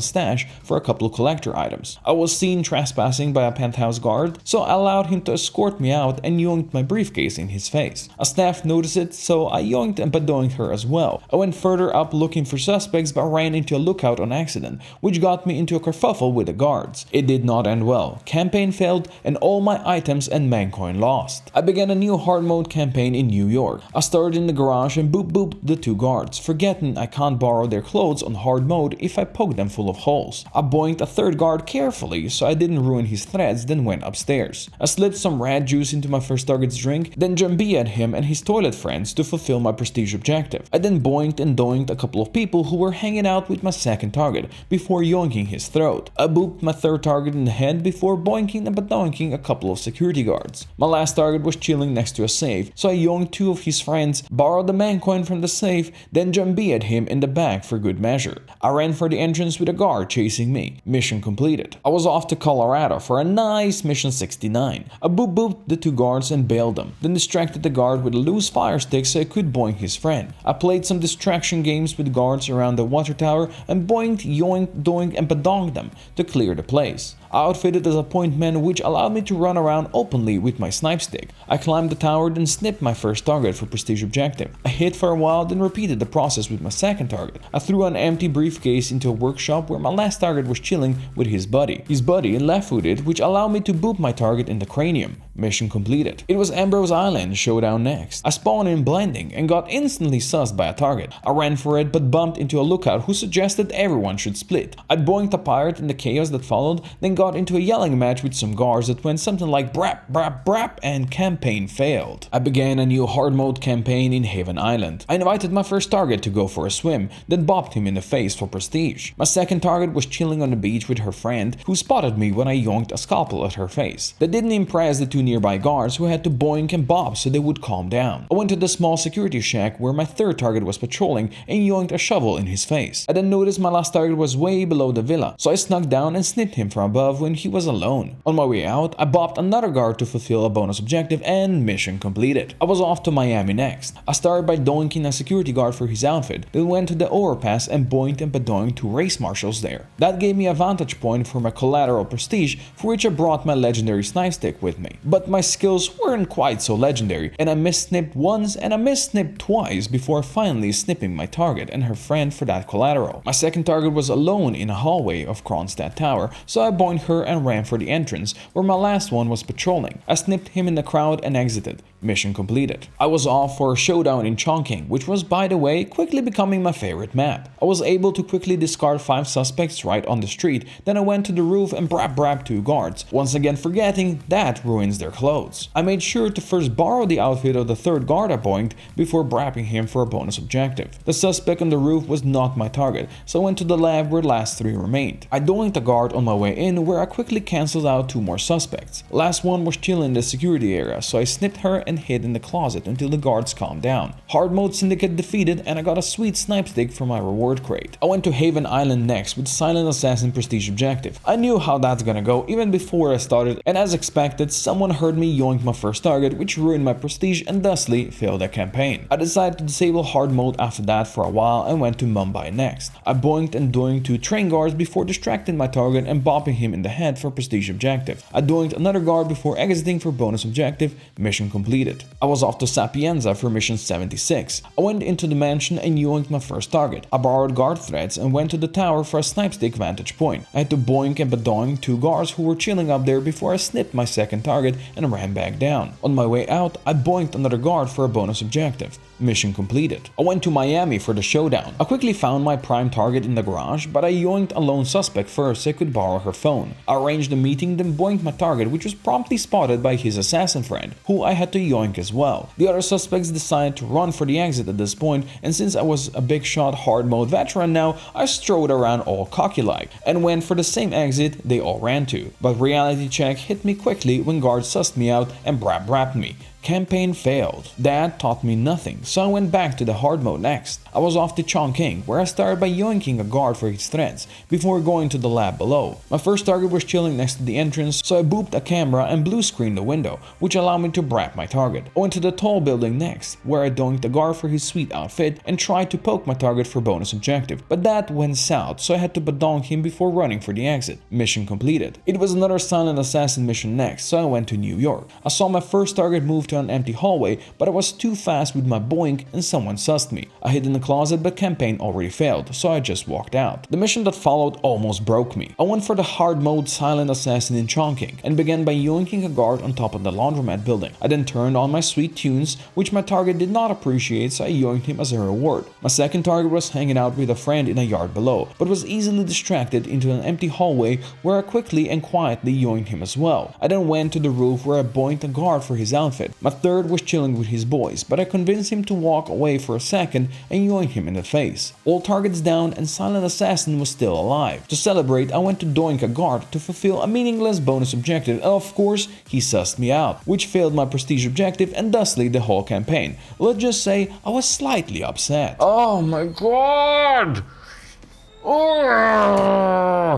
stash for a couple of collector items. I was seen trespassing by a penthouse guard, so I allowed him to escort me out and yoinked my briefcase in his face. A staff noticed it, so I yoinked and badoinked her as well. I went further up looking for suspects, but ran into a lookout on accident, which got me into a kerfuffle with the guards. It did not end well. Campaign failed and all my items and mancoin lost. I began a new hard mode campaign in New York. I started in the garage and booped the two guards, forgetting I can't borrow their clothes on hard mode if I poke them full of holes. I boinked a third guard carefully so I didn't ruin his threads, then went upstairs. I slipped some rat juice into my first target's drink, then jambia'd him and his toilet friends to fulfill my prestige objective. I then boinked and doinked a couple of people who were hanging out with my second target before yoinking his throat. I booped my third target in the head before boinking and badoinking a couple of security guards. My last target was chilling next to a safe, so I yoinked two of his friends, borrowed the mancoin from the safe, then jambia'd him in the back for good measure. I ran for the entrance with a guard chasing me. Mission completed. I was off to Colorado for a nice mission 69. I booped the two guards and bailed them, then distracted the guard with a loose fire stick so I could boink his friend. I played some distraction games with guards around the water tower and boinked, yoinked, doinked and badonked them to clear the place. I outfitted as a point man, which allowed me to run around openly with my snipe stick. I climbed the tower, then snipped my first target for prestige objective. I hid for a while, then repeated the process with my second target. I threw an empty briefcase into a workshop where my last target was chilling with his buddy. His buddy left-footed, which allowed me to boop my target in the cranium. Mission completed. It was Ambrose Island showdown next. I spawned in blending and got instantly sussed by a target. I ran for it but bumped into a lookout who suggested everyone should split. I boinked a pirate in the chaos that followed, then got into a yelling match with some guards that went something like brap brap brap and campaign failed. I began a new hard mode campaign in Haven Island. I invited my first target to go for a swim, then bopped him in the face for prestige. My second target was chilling on the beach with her friend who spotted me when I yoinked a scalpel at her face. That didn't impress the two nearby guards who had to boink and bop so they would calm down. I went to the small security shack where my third target was patrolling and yoinked a shovel in his face. I then noticed my last target was way below the villa, so I snuck down and snipped him from above when he was alone. On my way out, I bopped another guard to fulfill a bonus objective and mission completed. I was off to Miami next. I started by doinking a security guard for his outfit, then went to the overpass and boinked and badoinked two race marshals there. That gave me a vantage point for my collateral prestige, for which I brought my legendary snipe stick with me. But my skills weren't quite so legendary, and I missnipped once and I missnipped twice before finally snipping my target and her friend for that collateral. My second target was alone in a hallway of Kronstadt Tower, so I boinked her and ran for the entrance where my last one was patrolling. I snipped him in the crowd and exited. Mission completed. I was off for a showdown in Chongqing, which was, by the way, quickly becoming my favorite map. I was able to quickly discard 5 suspects right on the street, then I went to the roof and brap 2 guards, once again forgetting that ruins their clothes. I made sure to first borrow the outfit of the 3rd guard I boinked before brapping him for a bonus objective. The suspect on the roof was not my target, so I went to the lab where the last 3 remained. I doinked a guard on my way in, where I quickly cancelled out 2 more suspects. Last one was chilling in the security area, so I snipped her and hid in the closet until the guards calmed down. Hard mode syndicate defeated, and I got a sweet snipe stick for my reward crate. I went to Haven Island next with Silent Assassin prestige objective. I knew how that's gonna go even before I started, and as expected, someone heard me yoink my first target, which ruined my prestige and thusly failed the campaign. I decided to disable hard mode after that for a while and went to Mumbai next. I boinked and doinked 2 train guards before distracting my target and bopping him in the head for prestige objective. I doinked another guard before exiting for bonus objective. Mission completed. I was off to Sapienza for mission 76. I went into the mansion and yoinked my first target. I borrowed guard threads and went to the tower for a snipe stick vantage point. I had to boink and badoink 2 guards who were chilling up there before I snipped my second target and ran back down. On my way out, I boinked another guard for a bonus objective. Mission completed. I went to Miami for the showdown. I quickly found my prime target in the garage, but I yoinked a lone suspect first so I could borrow her phone. I arranged a meeting, then boinked my target, which was promptly spotted by his assassin friend, who I had to yoink as well. The other suspects decided to run for the exit at this point, and since I was a big shot hard mode veteran now, I strode around all cocky like, and went for the same exit they all ran to. But reality check hit me quickly when guards sussed me out and brapped me. Campaign failed. That taught me nothing, so I went back to the hard mode next. I was off to Chongqing, where I started by yoinking a guard for his threads, before going to the lab below. My first target was chilling next to the entrance, so I booped a camera and blue screened the window, which allowed me to brap my target. I went to the tall building next, where I doinked a guard for his sweet outfit and tried to poke my target for bonus objective, but that went south, so I had to badonk him before running for the exit. Mission completed. It was another silent assassin mission next, so I went to New York. I saw my first target move to an empty hallway, but I was too fast with my boink and someone sussed me. I hid in the closet, but campaign already failed, so I just walked out. The mission that followed almost broke me. I went for the hard mode silent assassin in Chongqing and began by yoinking a guard on top of the laundromat building. I then turned on my sweet tunes, which my target did not appreciate, so I yoinked him as a reward. My second target was hanging out with a friend in a yard below, but was easily distracted into an empty hallway where I quickly and quietly yoinked him as well. I then went to the roof where I boinked a guard for his outfit. My third was chilling with his boys, but I convinced him to walk away for a second and yoinked him in the face. All targets down and silent assassin was still alive. To celebrate, I went to doink a guard to fulfill a meaningless bonus objective, and of course he sussed me out, which failed my prestige objective and thusly the whole campaign. Let's just say I was slightly upset. Oh my god!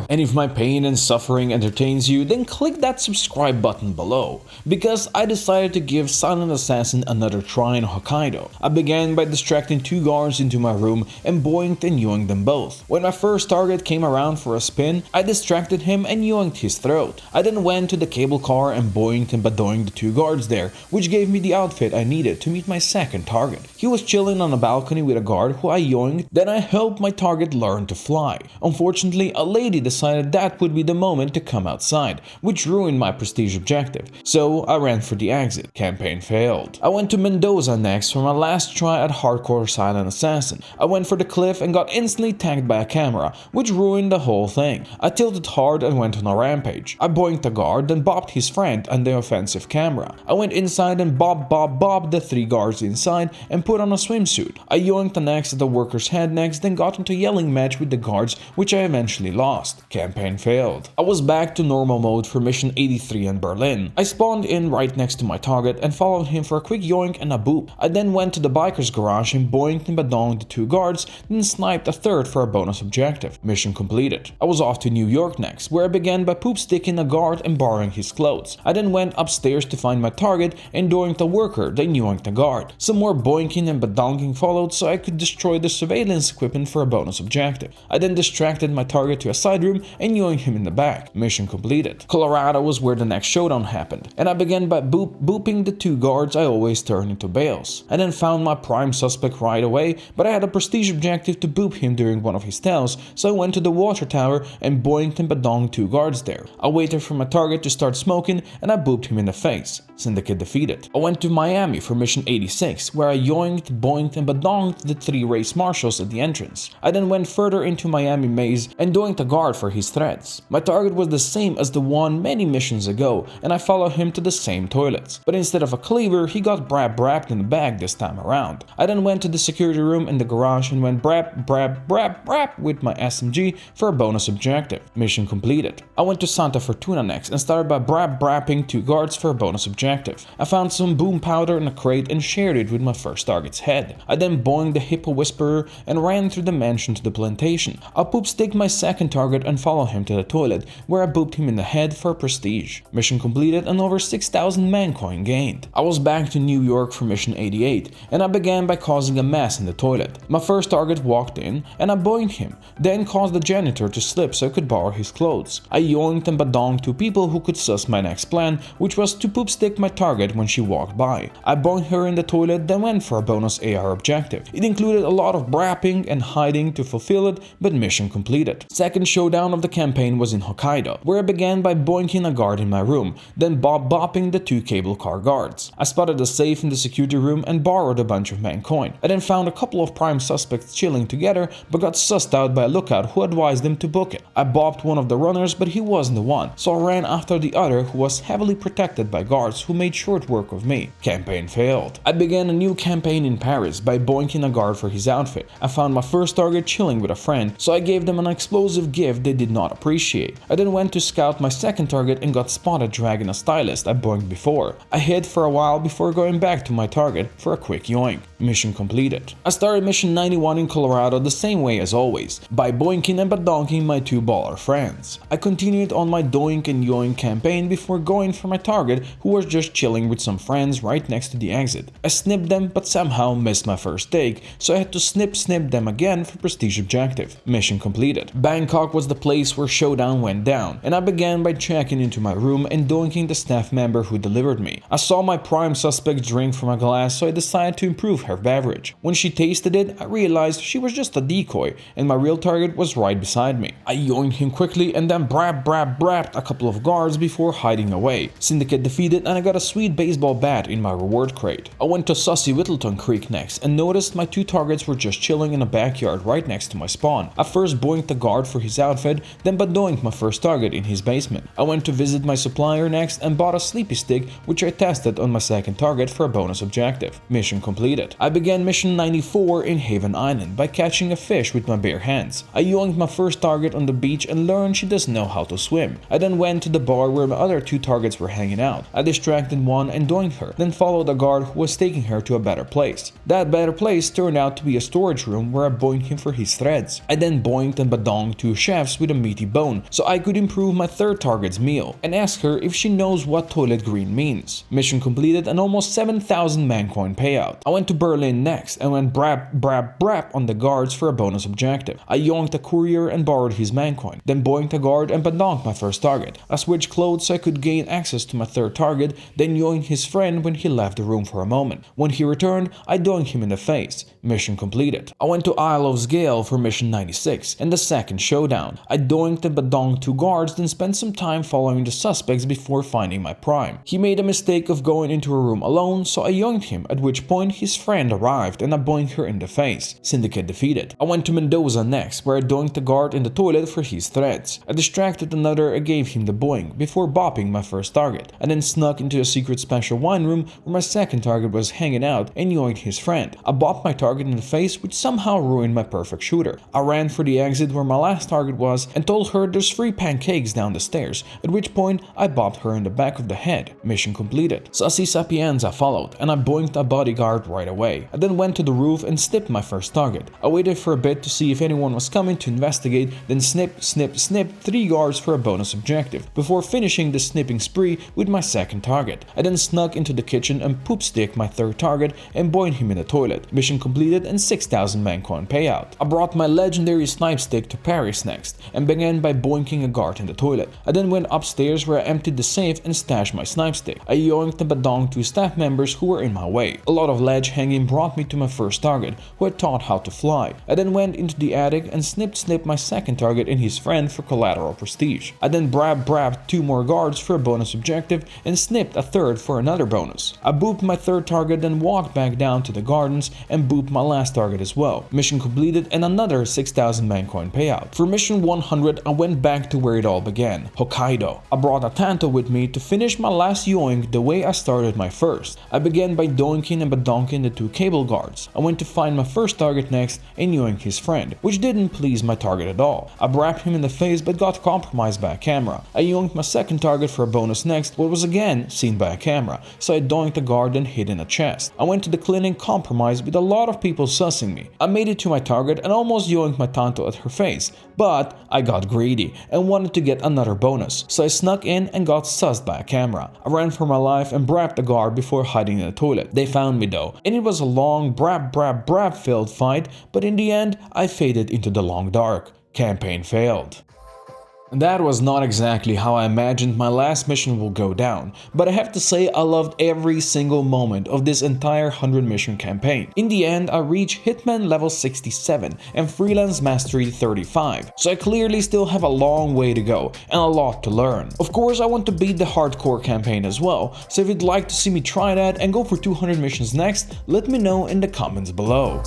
And if my pain and suffering entertains you, then click that subscribe button below, because I decided to give Silent Assassin another try in Hokkaido. I began by distracting 2 guards into my room and boinked and yoinked them both. When my first target came around for a spin, I distracted him and yoinked his throat. I then went to the cable car and boinked and badoinked the 2 guards there, which gave me the outfit I needed to meet my second target. He was chilling on a balcony with a guard who I yoinked, then I helped my target learn to fly. Unfortunately, a lady decided that would be the moment to come outside, which ruined my prestige objective, so I ran for the exit. Campaign failed. I went to Mendoza next for my last try at hardcore silent assassin. I went for the cliff and got instantly tagged by a camera, which ruined the whole thing. I tilted hard and went on a rampage. I boinked a guard, then bopped his friend and the offensive camera. I went inside and bopped the 3 guards inside and put on a swimsuit. I yoinked an axe at the worker's head next, then got into a yelling match with the guards, which I eventually lost. Campaign failed. I was back to normal mode for mission 83 in Berlin. I spawned in right next to my target and followed him for a quick yoink and a boop. I then went to the biker's garage and boinked and badonked the 2 guards, then sniped a third for a bonus objective. Mission completed. I was off to New York next, where I began by poop sticking a guard and borrowing his clothes. I then went upstairs to find my target and doinked a worker, then yoinked a guard. Some more boinking and badonking followed so I could destroy the surveillance equipment for a bonus objective. I then distracted my target to a side room and yoinked him in the back. Mission completed. Colorado was where the next showdown happened, and I began by booping the two guards I always turn into bales. I then found my prime suspect right away, but I had a prestige objective to boop him during one of his tells, so I went to the water tower and boinked and badonged two guards there. I waited for my target to start smoking and I booped him in the face. Syndicate defeated. I went to Miami for mission 86, where I yoinked, boinked and badonged the three race marshals at the entrance. I then went further into Miami maze and doinked a guard for his threats. My target was the same as the one many missions ago, and I followed him to the same toilets. But instead of a cleaver, he got brapped in the bag this time around. I then went to the security room in the garage and went brap with my SMG for a bonus objective. Mission completed. I went to Santa Fortuna next and started by brapping two guards for a bonus objective. I found some boom powder in a crate and shared it with my first target's head. I then boinged the Hippo Whisperer and ran through the mansion to the plantation. I poop sticked my second target and followed him to the toilet, where I booped him in the head for prestige. Mission completed and over 6,000 mancoin gained. I was back to New York for mission 88, and I began by causing a mess in the toilet. My first target walked in and I boinked him, then caused the janitor to slip so I could borrow his clothes. I yoinked and badonged two people who could suss my next plan, which was to poop stick my target when she walked by. I boinked her in the toilet, then went for a bonus AR objective. It included a lot of brapping and hiding to fulfill it, but mission completed. Second showdown of the campaign was in Hokkaido, where I began by boinking a guard in my room, then bopping the two cable car guards. I spotted a safe in the security room and borrowed a bunch of mancoin. I then found a couple of prime suspects chilling together, but got sussed out by a lookout who advised them to book it. I bopped one of the runners, but he wasn't the one, so I ran after the other, who was heavily protected by guards who made short work of me. Campaign failed. I began a new campaign in Paris by boinking a guard for his outfit. I found my first target chilling with a friend, so I gave them an explosive gift they did not appreciate. I then went to scout my second target and got spotted dragging a stylist I boinked before. I hid for a while before going back to my target for a quick yoink. Mission completed. I started mission 91 in Colorado the same way as always, by boinking and badonking my two baller friends. I continued on my doink and yoink campaign before going for my target, who was just chilling with some friends right next to the exit. I snipped them but somehow missed my first take, so I had to snip them again for prestige objective. Mission completed. Bangkok was the place where showdown went down, and I began by checking into my room and doinking the staff member who delivered me. I saw my prime suspect drink from a glass, so I decided to improve her beverage. When she tasted it, I realized she was just a decoy, and my real target was right beside me. I yoinked him quickly and then brapped a couple of guards before hiding away. Syndicate defeated, and I got a sweet baseball bat in my reward crate. I went to Sussy Whittleton Creek next and noticed my two targets were just chilling in a backyard right next to my spawn. I first boinked the guard for his outfit, then badoinked my first target in his basement. I went to visit my supplier next and bought a sleepy stick, which I tested on my second target for a bonus objective. Mission completed. I began mission 94 in Haven Island by catching a fish with my bare hands. I yoinked my first target on the beach and learned she doesn't know how to swim. I then went to the bar where my other two targets were hanging out. I distracted one and doinked her, then followed a guard who was taking her to a better place. That better place turned out to be a storage room where I boinked him for his threads. I then boinked and badonged two chefs with a meaty bone so I could improve my third target's meal and ask her if she knows what toilet green means. Mission completed and almost 7,000 mancoin payout. I went to Berlin next and went brap on the guards for a bonus objective. I yoinked a courier and borrowed his mancoin, then boinked a guard and badonged my first target. I switched clothes so I could gain access to my third target, then yoinked his friend when he left the room for a moment. When he returned, I doinked him in the face. Mission completed. I went to Isle of Sgale for mission 96 and the second showdown. I doinked and badonged two guards, then spent some time following the suspects before finding my prime. He made a mistake of going into a room alone, so I yoinked him, at which point his friend arrived and I boinked her in the face. Syndicate defeated. I went to Mendoza next, where I doinked the guard in the toilet for his threats. I distracted another and gave him the boink before bopping my first target. I then snuck into a secret special wine room where my second target was hanging out and yoinked his friend. I bopped my target in the face, which somehow ruined my perfect shooter. I ran for the exit where my last target was and told her there's free pancakes down the stairs, at which point I bopped her in the back of the head. Mission completed. Sassy Sapienza followed and I boinked a bodyguard right away. I then went to the roof and snipped my first target. I waited for a bit to see if anyone was coming to investigate, then snip 3 guards for a bonus objective, before finishing the snipping spree with my second target. I then snuck into the kitchen and poop stick my third target and boinked him in the toilet. Mission completed and 6,000 mancoin payout. I brought my legendary legendary snipe stick to Paris next, and began by boinking a guard in the toilet. I then went upstairs where I emptied the safe and stashed my snipe stick. I yoinked and badonged 2 staff members who were in my way. A lot of ledge hanging brought me to my first target, who had taught how to fly. I then went into the attic and snipped my second target and his friend for collateral prestige. I then brabbed 2 more guards for a bonus objective and snipped a third for another bonus. I booped my third target, then walked back down to the gardens and booped my last target as well. Mission completed and another 6,000 mancoin payout. For mission 100, I went back to where it all began, Hokkaido. I brought a Tanto with me to finish my last yoink the way I started my first. I began by doinking and badonking the 2 cable guards. I went to find my first target next and yoink his friend, which didn't please my target at all. I brabbed him in the face but got compromised by a camera. I yoinked my second target for a bonus next, but was again seen by a camera, so I doinked the guard and hid in a chest. I went to the clinic compromised with a lot of people sussing me. I made it to my target and almost yoinked my Tanto at her face, but I got greedy and wanted to get another bonus, so I snuck in and got sussed by a camera. I ran for my life and brabbed the guard before hiding in the toilet. They found me though, and it was a long brab filled fight, but in the end I faded into the long dark. Campaign failed. That was not exactly how I imagined my last mission will go down, but I have to say I loved every single moment of this entire 100 mission campaign. In the end, I reached Hitman level 67 and Freelance Mastery 35, so I clearly still have a long way to go and a lot to learn. Of course, I want to beat the hardcore campaign as well, so if you'd like to see me try that and go for 200 missions next, let me know in the comments below.